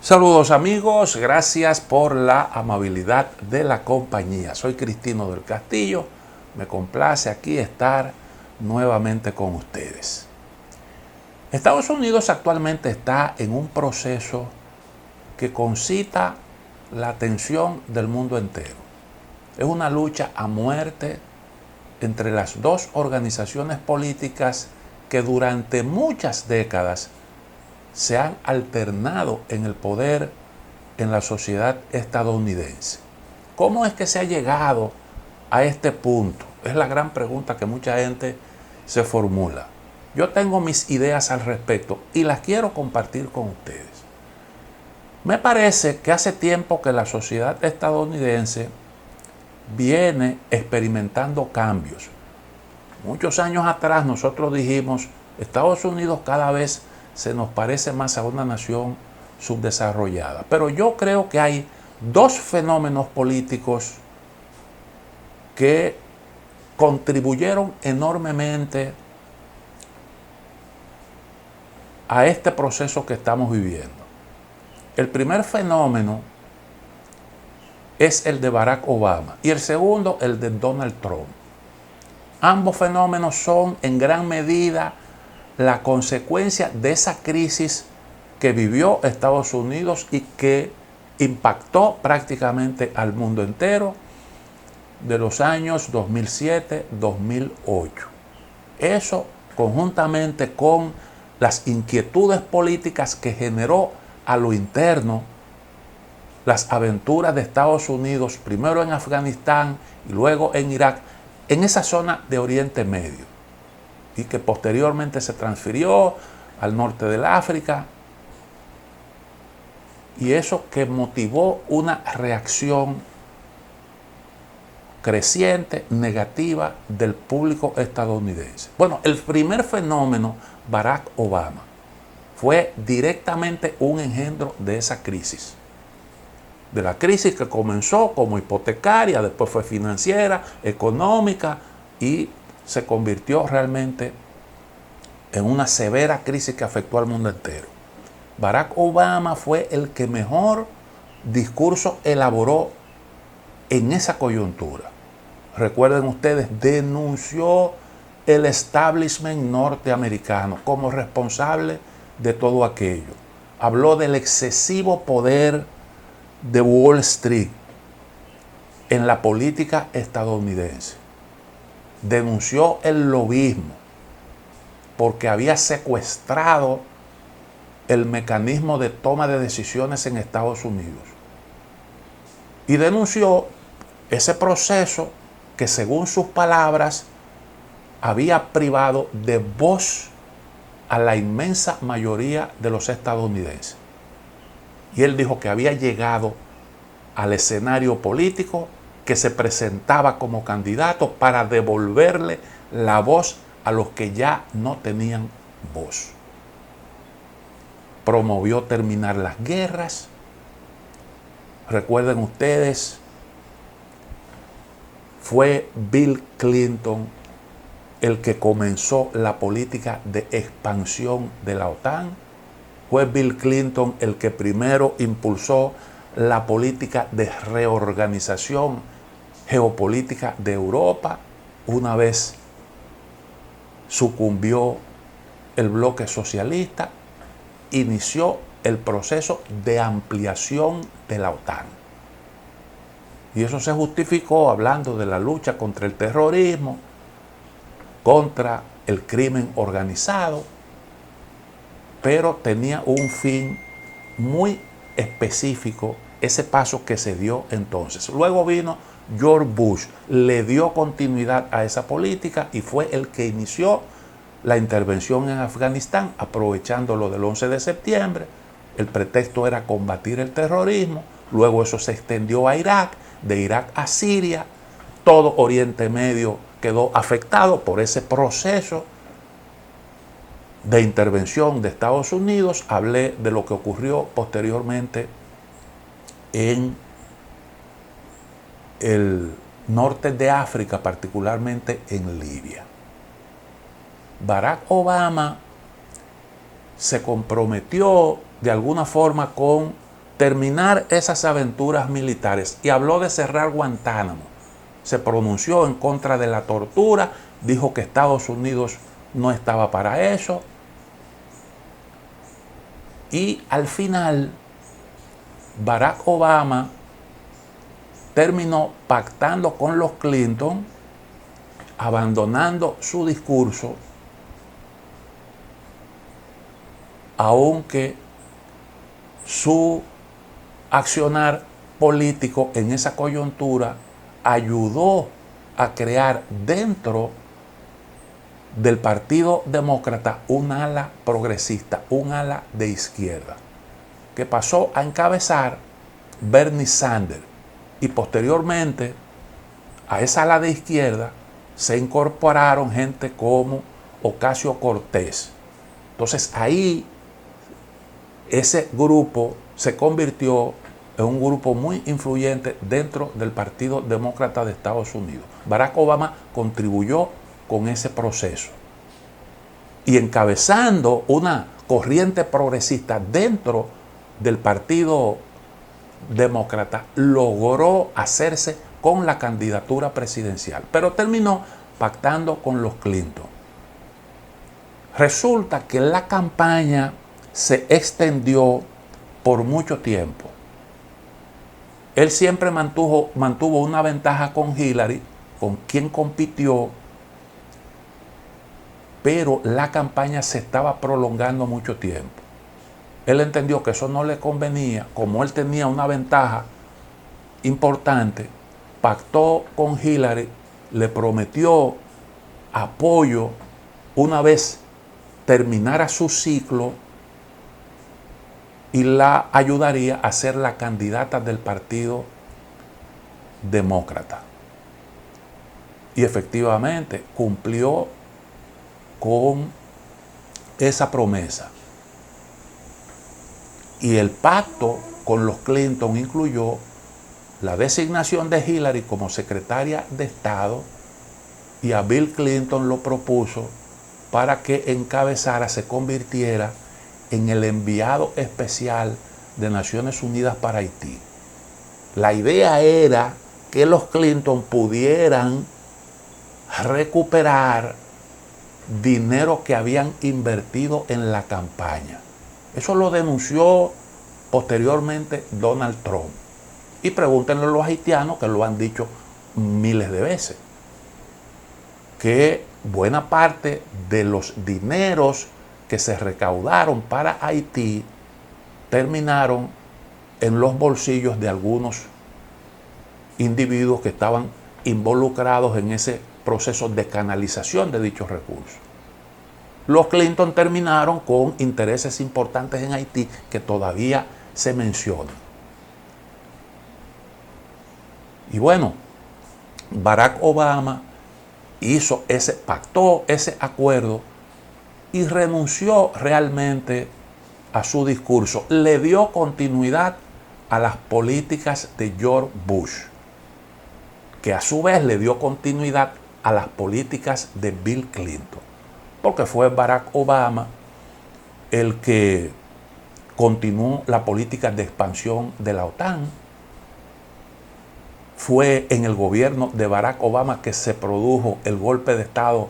Saludos amigos, gracias por la amabilidad de la compañía. Soy Cristino del Castillo, me complace aquí estar nuevamente con ustedes. Estados Unidos actualmente está en un proceso que concita la atención del mundo entero. Es una lucha a muerte entre las dos organizaciones políticas que durante muchas décadas se han alternado en el poder en la sociedad estadounidense. ¿Cómo es que se ha llegado a este punto? Es la gran pregunta que mucha gente se formula. Yo tengo mis ideas al respecto y las quiero compartir con ustedes. Me parece que hace tiempo que la sociedad estadounidense viene experimentando cambios. Muchos años atrás nosotros dijimos, Estados Unidos cada vez se nos parece más a una nación subdesarrollada. Pero yo creo que hay dos fenómenos políticos que contribuyeron enormemente a este proceso que estamos viviendo. El primer fenómeno es el de Barack Obama y el segundo el de Donald Trump. Ambos fenómenos son en gran medida la consecuencia de esa crisis que vivió Estados Unidos y que impactó prácticamente al mundo entero de los años 2007-2008. Eso conjuntamente con las inquietudes políticas que generó a lo interno las aventuras de Estados Unidos, primero en Afganistán y luego en Irak, en esa zona de Oriente Medio, y que posteriormente se transfirió al norte del África, y eso que motivó una reacción creciente, negativa del público estadounidense. Bueno, el primer fenómeno, Barack Obama, fue directamente un engendro de esa crisis. De la crisis que comenzó como hipotecaria, después fue financiera, económica y se convirtió realmente en una severa crisis que afectó al mundo entero. Barack Obama fue el que mejor discurso elaboró en esa coyuntura. Recuerden ustedes, denunció el establishment norteamericano como responsable de todo aquello. Habló del excesivo poder de Wall Street en la política estadounidense. Denunció el lobismo porque había secuestrado el mecanismo de toma de decisiones en Estados Unidos. Y denunció ese proceso que, según sus palabras, había privado de voz a la inmensa mayoría de los estadounidenses. Y él dijo que había llegado al escenario político, que se presentaba como candidato para devolverle la voz a los que ya no tenían voz. Promovió terminar las guerras. Recuerden ustedes, fue Bill Clinton el que comenzó la política de expansión de la OTAN. Fue Bill Clinton el que primero impulsó la política de reorganización geopolítica de Europa una vez sucumbió el bloque socialista. Inició el proceso de ampliación de la OTAN. Y eso se justificó hablando de la lucha contra el terrorismo, contra el crimen organizado, pero tenía un fin muy específico ese paso que se dio entonces. Luego vino George Bush, le dio continuidad a esa política y fue el que inició la intervención en Afganistán, aprovechando lo del 11 de septiembre. El pretexto era combatir el terrorismo. Luego eso se extendió a Irak, de Irak a Siria. Todo Oriente Medio quedó afectado por ese proceso de intervención de Estados Unidos. Hablé de lo que ocurrió posteriormente en el norte de África, particularmente en Libia. Barack Obama se comprometió de alguna forma con terminar esas aventuras militares y habló de cerrar Guantánamo. Se pronunció en contra de la tortura, dijo que Estados Unidos no estaba para eso. Y al final, Barack Obama terminó pactando con los Clinton, abandonando su discurso, aunque su accionar político en esa coyuntura ayudó a crear dentro del Partido Demócrata un ala progresista, un ala de izquierda, que pasó a encabezar Bernie Sanders. Y posteriormente a esa ala de izquierda se incorporaron gente como Ocasio-Cortez. Entonces ahí ese grupo se convirtió en un grupo muy influyente dentro del Partido Demócrata de Estados Unidos. Barack Obama contribuyó con ese proceso y encabezando una corriente progresista dentro del Partido Demócrata, logró hacerse con la candidatura presidencial, pero terminó pactando con los Clinton. Resulta que la campaña se extendió por mucho tiempo. Él siempre mantuvo una ventaja con Hillary, con quien compitió, pero la campaña se estaba prolongando mucho tiempo. Él entendió que eso no le convenía, como él tenía una ventaja importante, pactó con Hillary, le prometió apoyo una vez terminara su ciclo y la ayudaría a ser la candidata del Partido Demócrata. Y efectivamente cumplió con esa promesa. Y el pacto con los Clinton incluyó la designación de Hillary como secretaria de Estado, y a Bill Clinton lo propuso para que encabezara, se convirtiera en el enviado especial de Naciones Unidas para Haití. La idea era que los Clinton pudieran recuperar dinero que habían invertido en la campaña. Eso lo denunció posteriormente Donald Trump. Y pregúntenle a los haitianos, que lo han dicho miles de veces, que buena parte de los dineros que se recaudaron para Haití terminaron en los bolsillos de algunos individuos que estaban involucrados en ese proceso de canalización de dichos recursos. Los Clinton terminaron con intereses importantes en Haití que todavía se mencionan. Y bueno, Barack Obama pactó ese acuerdo y renunció realmente a su discurso. Le dio continuidad a las políticas de George Bush, que a su vez le dio continuidad a las políticas de Bill Clinton, porque fue Barack Obama el que continuó la política de expansión de la OTAN. Fue en el gobierno de Barack Obama que se produjo el golpe de Estado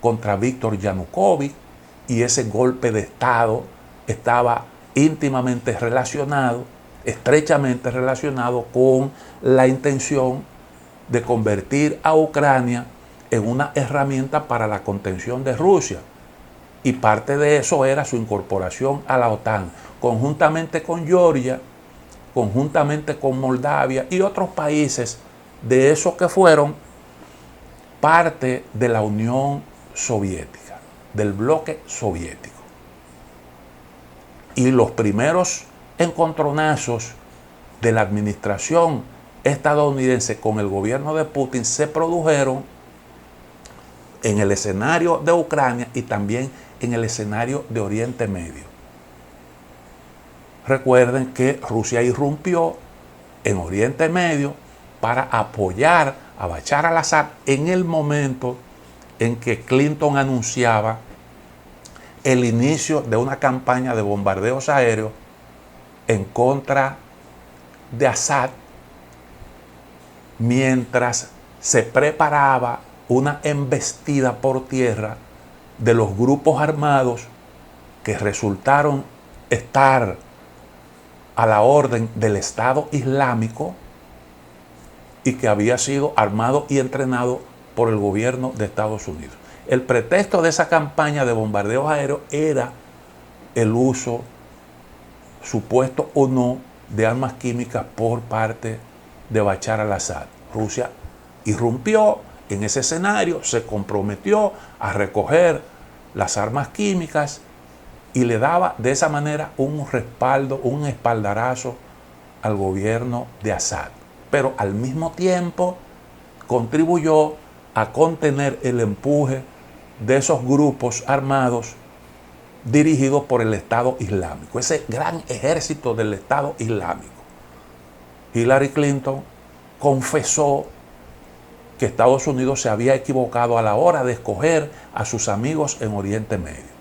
contra Víctor Yanukovych, y ese golpe de Estado estaba íntimamente relacionado, estrechamente relacionado con la intención de convertir a Ucrania en una herramienta para la contención de Rusia. Y parte de eso era su incorporación a la OTAN, conjuntamente con Georgia, conjuntamente con Moldavia y otros países de esos que fueron parte de la Unión Soviética, del bloque soviético. Y los primeros encontronazos de la administración estadounidense con el gobierno de Putin se produjeron en el escenario de Ucrania y también en el escenario de Oriente Medio. Recuerden que Rusia irrumpió en Oriente Medio para apoyar a Bashar al-Assad en el momento en que Clinton anunciaba el inicio de una campaña de bombardeos aéreos en contra de Assad mientras se preparaba una embestida por tierra de los grupos armados que resultaron estar a la orden del Estado Islámico y que había sido armado y entrenado por el gobierno de Estados Unidos. El pretexto de esa campaña de bombardeos aéreos era el uso, supuesto o no, de armas químicas por parte de Bashar al-Assad. Rusia irrumpió en ese escenario, se comprometió a recoger las armas químicas y le daba de esa manera un respaldo, un espaldarazo al gobierno de Assad. Pero al mismo tiempo contribuyó a contener el empuje de esos grupos armados dirigidos por el Estado Islámico, ese gran ejército del Estado Islámico. Hillary Clinton confesó que Estados Unidos se había equivocado a la hora de escoger a sus amigos en Oriente Medio.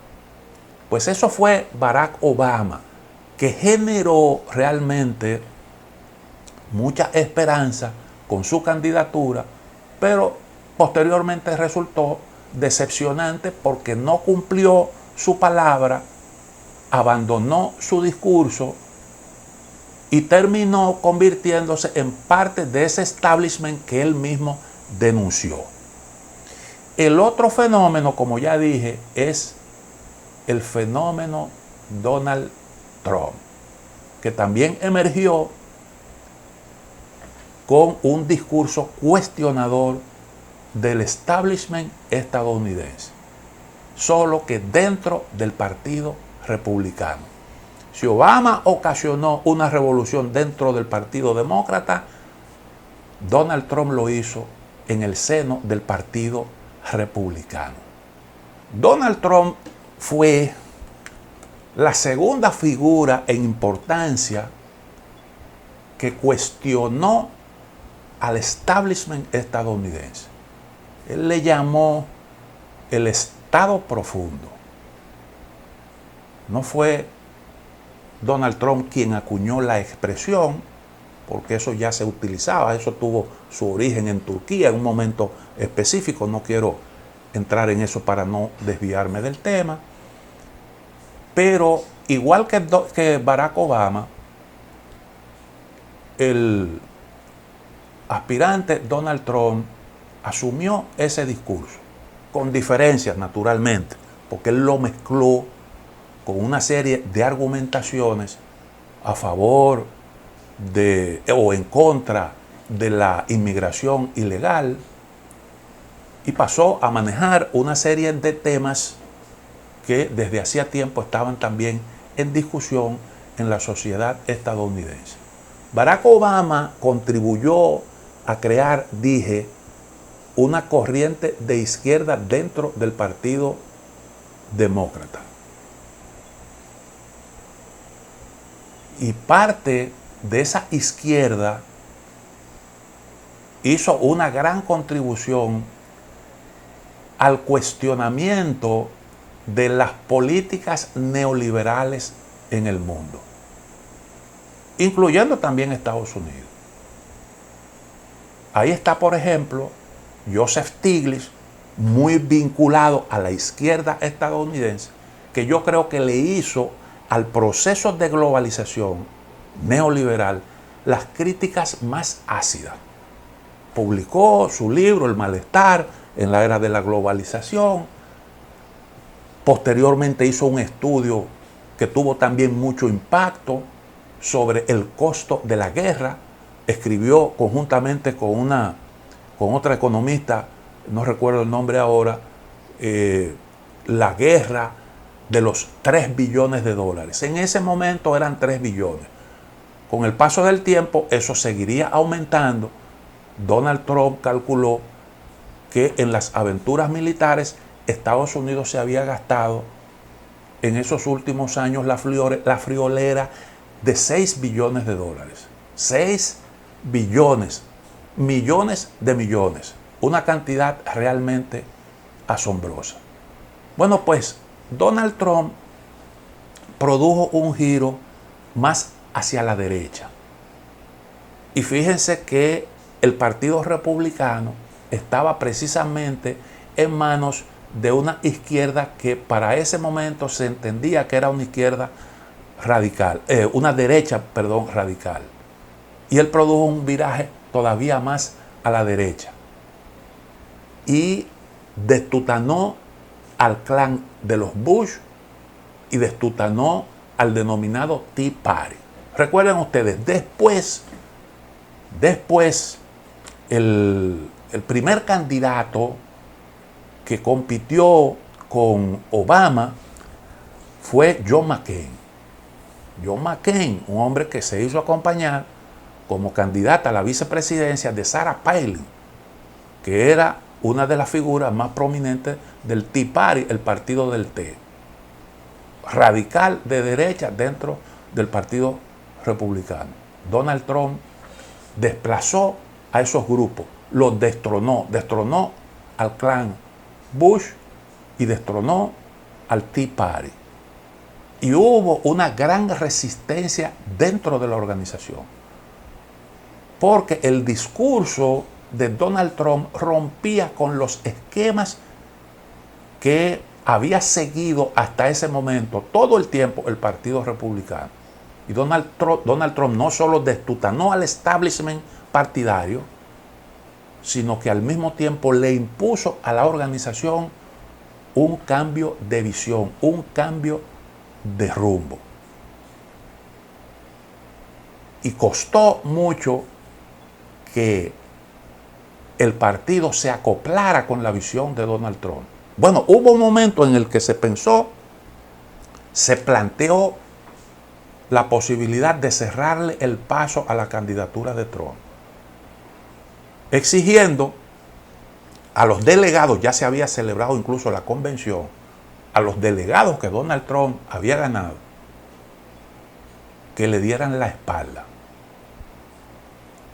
Pues eso fue Barack Obama, que generó realmente mucha esperanza con su candidatura, pero posteriormente resultó decepcionante porque no cumplió su palabra, abandonó su discurso y terminó convirtiéndose en parte de ese establishment que él mismo denunció. El otro fenómeno, como ya dije, es el fenómeno Donald Trump, que también emergió con un discurso cuestionador del establishment estadounidense, solo que dentro del Partido Republicano. Si Obama ocasionó una revolución dentro del Partido Demócrata, Donald Trump lo hizo en el seno del Partido Republicano. Donald Trump fue la segunda figura en importancia que cuestionó al establishment estadounidense. Él le llamó el Estado profundo. No fue Donald Trump quien acuñó la expresión, porque eso ya se utilizaba, eso tuvo su origen en Turquía en un momento específico. No quiero entrar en eso para no desviarme del tema. Pero igual que Barack Obama, el aspirante Donald Trump asumió ese discurso, con diferencias naturalmente, porque él lo mezcló con una serie de argumentaciones a favor de o en contra de la inmigración ilegal y pasó a manejar una serie de temas que desde hacía tiempo estaban también en discusión en la sociedad estadounidense. Barack Obama contribuyó a crear, dije, una corriente de izquierda dentro del Partido Demócrata. Y parte de esa izquierda hizo una gran contribución al cuestionamiento de las políticas neoliberales en el mundo, incluyendo también Estados Unidos. Ahí está, por ejemplo, Joseph Stiglitz, muy vinculado a la izquierda estadounidense, que yo creo que le hizo al proceso de globalización neoliberal las críticas más ácidas. Publicó su libro El malestar en la era de la globalización. Posteriormente hizo un estudio que tuvo también mucho impacto sobre el costo de la guerra. Escribió conjuntamente con otra economista, no recuerdo el nombre ahora, La guerra de los 3 billones de dólares. En ese momento eran 3 billones. Con el paso del tiempo eso seguiría aumentando. Donald Trump calculó que en las aventuras militares Estados Unidos se había gastado en esos últimos años la friolera de 6 billones de dólares. 6 billones, millones de millones. Una cantidad realmente asombrosa. Bueno, pues Donald Trump produjo un giro más hacia la derecha. Y fíjense que el Partido Republicano estaba precisamente en manos de una izquierda que para ese momento se entendía que era una izquierda radical, una derecha, perdón, radical. Y él produjo un viraje todavía más a la derecha. Y destutanó al clan de los Bush y destutanó al denominado Tea Party. Recuerden ustedes, después el primer candidato que compitió con Obama fue John McCain. John McCain, un hombre que se hizo acompañar como candidata a la vicepresidencia de Sarah Palin, que era una de las figuras más prominentes del Tea Party, el partido del té, radical de derecha dentro del Partido Republicano. Donald Trump desplazó a esos grupos, los destronó al clan Bush y destronó al Tea Party. Y hubo una gran resistencia dentro de la organización, porque el discurso de Donald Trump rompía con los esquemas que había seguido hasta ese momento todo el tiempo el Partido Republicano. Y Donald Trump no solo destutanó al establishment partidario, sino que al mismo tiempo le impuso a la organización un cambio de visión, un cambio de rumbo. Y costó mucho que el partido se acoplara con la visión de Donald Trump. Bueno, hubo un momento en el que se planteó la posibilidad de cerrarle el paso a la candidatura de Trump, exigiendo a los delegados, ya se había celebrado incluso la convención, a los delegados que Donald Trump había ganado, que le dieran la espalda.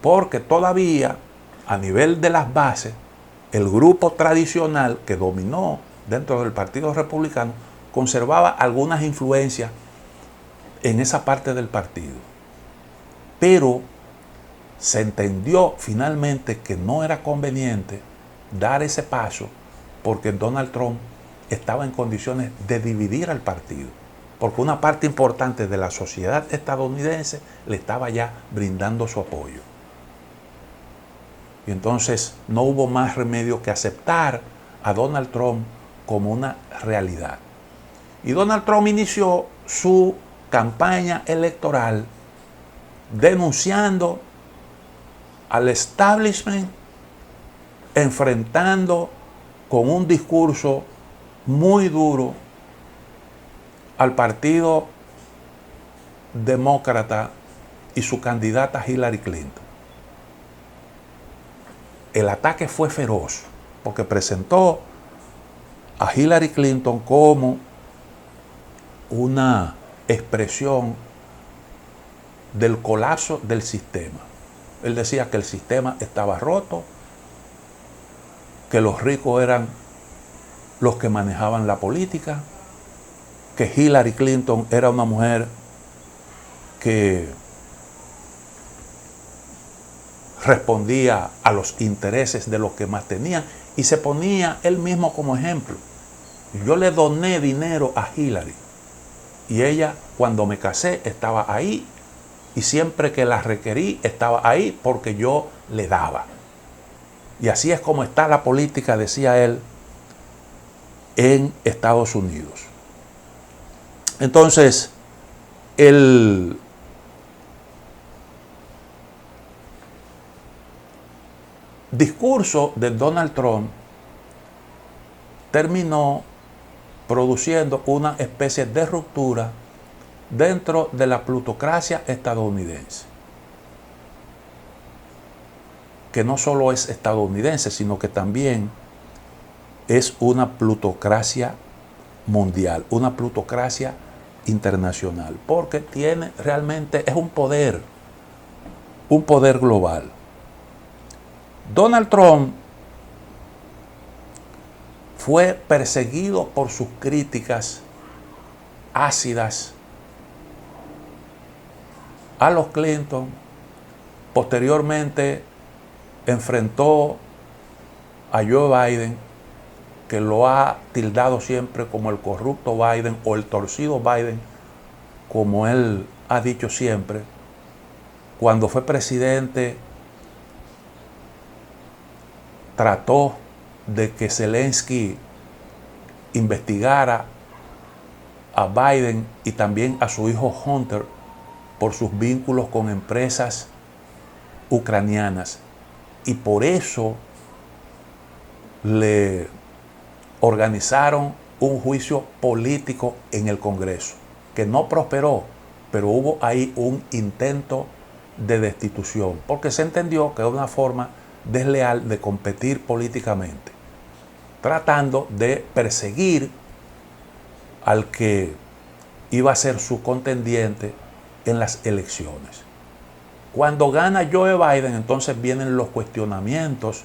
Porque todavía, a nivel de las bases, el grupo tradicional que dominó dentro del Partido Republicano conservaba algunas influencias en esa parte del partido. Pero se entendió finalmente que no era conveniente dar ese paso porque Donald Trump estaba en condiciones de dividir al partido, porque una parte importante de la sociedad estadounidense le estaba ya brindando su apoyo. Y entonces no hubo más remedio que aceptar a Donald Trump como una realidad. Y Donald Trump inició su campaña electoral denunciando al establishment, enfrentando con un discurso muy duro al Partido Demócrata y su candidata Hillary Clinton. El ataque fue feroz porque presentó a Hillary Clinton como una expresión del colapso del sistema. Él decía que el sistema estaba roto, que los ricos eran los que manejaban la política, que Hillary Clinton era una mujer que respondía a los intereses de los que más tenían y se ponía él mismo como ejemplo. Yo le doné dinero a Hillary y ella, cuando me casé, estaba ahí y siempre que la requerí estaba ahí porque yo le daba. Y así es como está la política, decía él, en Estados Unidos. Entonces, el discurso de Donald Trump terminó produciendo una especie de ruptura dentro de la plutocracia estadounidense, que no solo es estadounidense, sino que también es una plutocracia mundial, una plutocracia internacional, porque tiene realmente, es un poder global. Donald Trump fue perseguido por sus críticas ácidas a los Clinton, posteriormente enfrentó a Joe Biden, que lo ha tildado siempre como el corrupto Biden o el torcido Biden, como él ha dicho siempre. Cuando fue presidente, trató de que Zelensky investigara a Biden y también a su hijo Hunter por sus vínculos con empresas ucranianas. Y por eso le organizaron un juicio político en el Congreso, que no prosperó, pero hubo ahí un intento de destitución, porque se entendió que era una forma desleal de competir políticamente, tratando de perseguir al que iba a ser su contendiente en las elecciones. Cuando gana Joe Biden, entonces vienen los cuestionamientos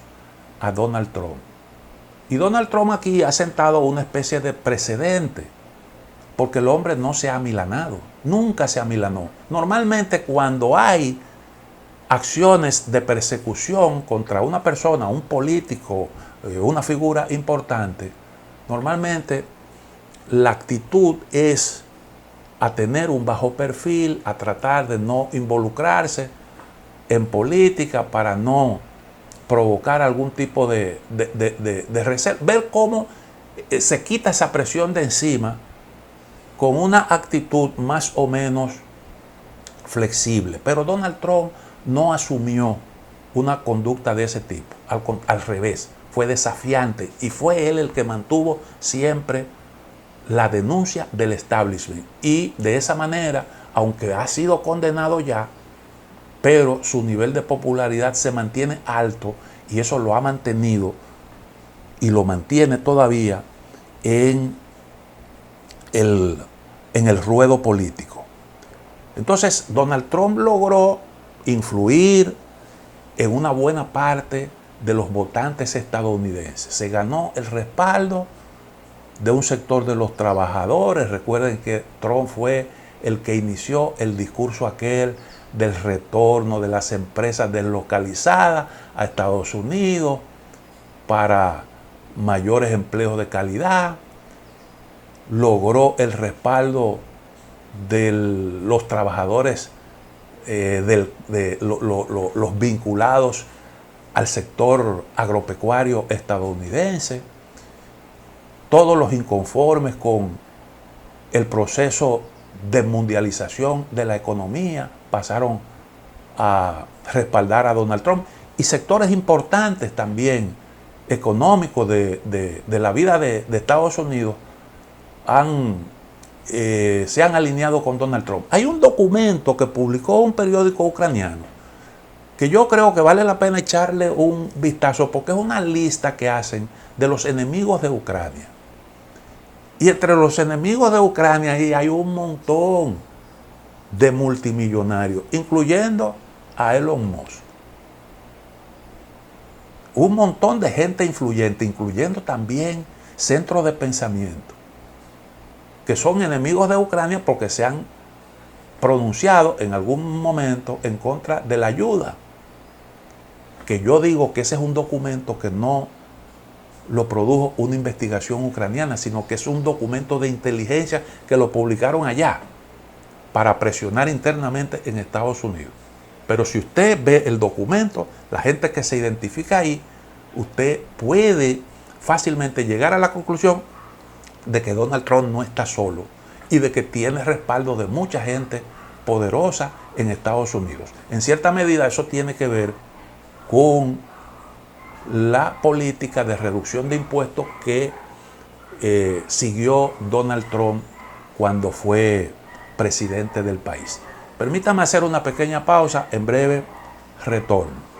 a Donald Trump. Y Donald Trump aquí ha sentado una especie de precedente, porque el hombre no se ha amilanado, nunca se amilanó. Normalmente cuando hay acciones de persecución contra una persona, un político, una figura importante, normalmente la actitud es a tener un bajo perfil, a tratar de no involucrarse en política para no provocar algún tipo de recelo. Ver cómo se quita esa presión de encima con una actitud más o menos flexible. Pero Donald Trump no asumió una conducta de ese tipo. Al revés, fue desafiante y fue él el que mantuvo siempre la denuncia del establishment. Y de esa manera, aunque ha sido condenado ya, pero su nivel de popularidad se mantiene alto y eso lo ha mantenido y lo mantiene todavía en el ruedo político. Entonces, Donald Trump logró influir en una buena parte de los votantes estadounidenses. Se ganó el respaldo de un sector de los trabajadores. Recuerden que Trump fue el que inició el discurso aquel del retorno de las empresas deslocalizadas a Estados Unidos para mayores empleos de calidad. Logró el respaldo de los trabajadores, los vinculados al sector agropecuario estadounidense. Todos los inconformes con el proceso de mundialización de la economía pasaron a respaldar a Donald Trump, y sectores importantes también económicos de la vida de Estados Unidos se han alineado con Donald Trump. Hay un documento que publicó un periódico ucraniano que yo creo que vale la pena echarle un vistazo, porque es una lista que hacen de los enemigos de Ucrania. Y entre los enemigos de Ucrania hay un montón de multimillonarios, incluyendo a Elon Musk. Un montón de gente influyente, incluyendo también centros de pensamiento, que son enemigos de Ucrania porque se han pronunciado en algún momento en contra de la ayuda. Que yo digo que ese es un documento que no lo produjo una investigación ucraniana, sino que es un documento de inteligencia que lo publicaron allá para presionar internamente en Estados Unidos. Pero si usted ve el documento, la gente que se identifica ahí, usted puede fácilmente llegar a la conclusión de que Donald Trump no está solo y de que tiene respaldo de mucha gente poderosa en Estados Unidos. En cierta medida eso tiene que ver con la política de reducción de impuestos que siguió Donald Trump cuando fue presidente del país. Permítame hacer una pequeña pausa, en breve retorno.